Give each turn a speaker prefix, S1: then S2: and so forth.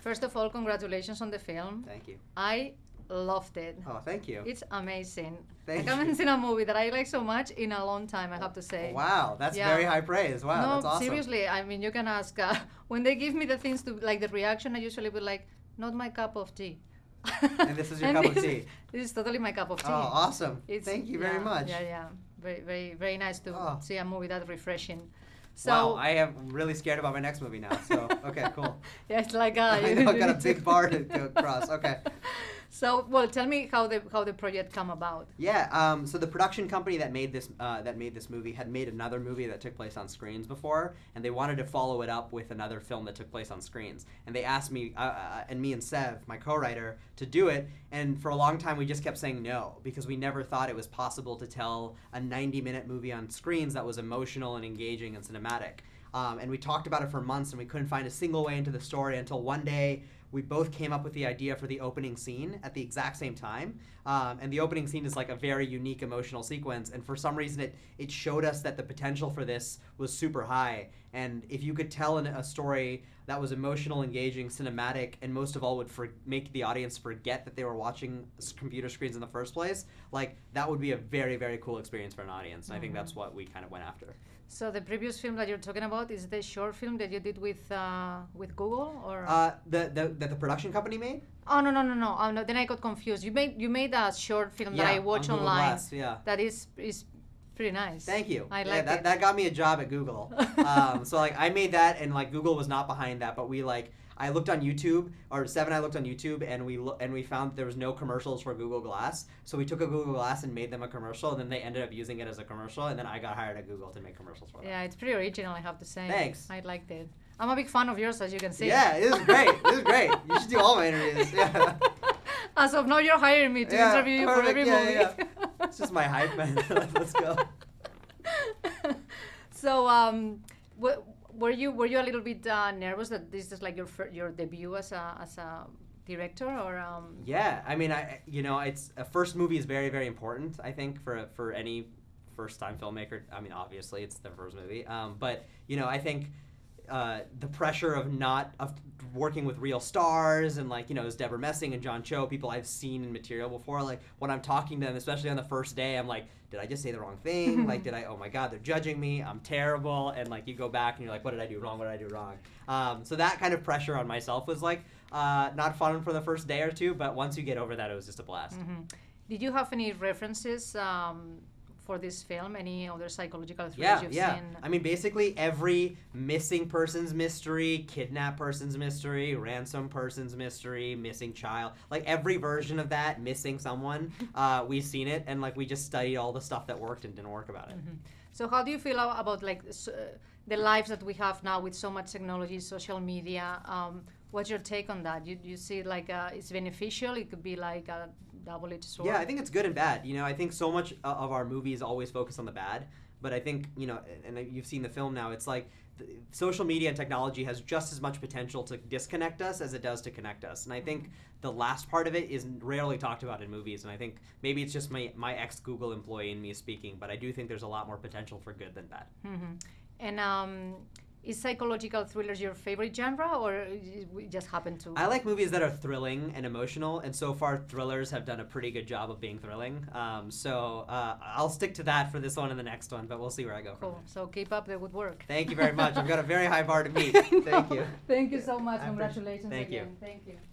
S1: First of all, congratulations on the film.
S2: Thank you.
S1: I loved it.
S2: Oh, thank you.
S1: It's amazing.
S2: Thank
S1: I haven't
S2: you.
S1: seen a movie that I like so much in a long time, I have to say.
S2: Wow, that's
S1: Yeah.
S2: very high praise. Wow,
S1: No,
S2: that's awesome.
S1: seriously, I mean, you can ask, when they give me the things to, like the reaction, I usually be like, not my cup of tea.
S2: And this is your
S1: And
S2: cup of
S1: this-
S2: tea.
S1: This is totally my cup of tea.
S2: Oh, awesome.
S1: It's-
S2: Thank you very
S1: yeah,
S2: much.
S1: Yeah. Very, very, very nice to
S2: Oh.
S1: see a movie that refreshing. So,
S2: Wow, I am really scared about my next movie now. So, okay, cool.
S1: yeah, it's like
S2: I know, I've got a big bar to cross. Okay.
S1: So, well, tell me how the project come about.
S2: Yeah, so the production company that made this movie had made another movie that took place on screens before, and they wanted to follow it up with another film that took place on screens. And they asked me and me and Sev, my co-writer, to do it. And for a long time, we just kept saying no because we never thought it was possible to tell a 90-minute movie on screens that was emotional and engaging and cinematic. And we talked about it for months, and we couldn't find a single way into the story until one day we both came up with the idea for the opening scene at the exact same time. And the opening scene is like a very unique emotional sequence. And for some reason, it showed us that the potential for this was super high. And if you could tell a story that was emotional, engaging, cinematic, and most of all would make the audience forget that they were watching computer screens in the first place, like that would be a very, very cool experience for an audience. And I think that's what we kind of went after.
S1: So the previous film that you're talking about is the short film that you did with Google, or?
S2: That the production company made?
S1: Oh no. No, then I got confused. You made a short film that I watch
S2: on Google
S1: online.
S2: Glass, yeah.
S1: That is pretty nice.
S2: Thank you.
S1: I like it.
S2: That got me a job at Google. So like I made that, and like Google was not behind that, but I looked on YouTube, or Sev and I looked on YouTube, and we found there was no commercials for Google Glass. So we took a Google Glass and made them a commercial, and then they ended up using it as a commercial, and then I got hired at Google to make commercials for them.
S1: Yeah, it's pretty original, I have to say.
S2: Thanks.
S1: I liked it. I'm a big fan of yours, as you can see.
S2: Yeah, it is great. It is great. You should do all my interviews. Yeah.
S1: As of now, you're hiring me to interview you for
S2: perfect.
S1: every
S2: Yeah,
S1: movie.
S2: yeah. It's just my hype, man. Let's go.
S1: So, were you a little bit nervous that this is like your debut as a director, or?
S2: Yeah, I mean, it's a first movie is very, very important. I think for any first-time filmmaker. I mean, obviously it's their first movie, but I think the pressure of working with real stars and as Deborah Messing and John Cho, people I've seen in material before, like when I'm talking to them, especially on the first day, I'm like, did I just say the wrong thing? Like, oh my God, they're judging me. I'm terrible. And you go back and you're like, what did I do wrong? What did I do wrong? So that kind of pressure on myself was not fun for the first day or two, but once you get over that, it was just a blast.
S1: Mm-hmm. Did you have any references for this film? Any other psychological thrillers you've seen?
S2: I mean, basically every missing person's mystery, kidnapped person's mystery, ransom person's mystery, missing child, every version of that, missing someone, we've seen it, and we just studied all the stuff that worked and didn't work about it.
S1: Mm-hmm. So how do you feel about the lives that we have now with so much technology, social media? What's your take on that? You see it it's beneficial? It could be like a double-edged sword?
S2: Yeah, I think it's good and bad. I think so much of our movies always focus on the bad, but I think, and you've seen the film now, it's social media and technology has just as much potential to disconnect us as it does to connect us. And I think the last part of it is rarely talked about in movies, and I think maybe it's just my ex-Google employee and me speaking, but I do think there's a lot more potential for good than bad.
S1: Mm-hmm. And is psychological thrillers your favorite genre, or it just happen to?
S2: I like movies that are thrilling and emotional, and so far thrillers have done a pretty good job of being thrilling. So I'll stick to that for this one and the next one, but we'll see where I go from there.
S1: So keep up the good work.
S2: Thank you very much. I've got a very high bar to meet. Thank you.
S1: Thank you so much. Congratulations
S2: Thank
S1: again.
S2: you.
S1: Thank you.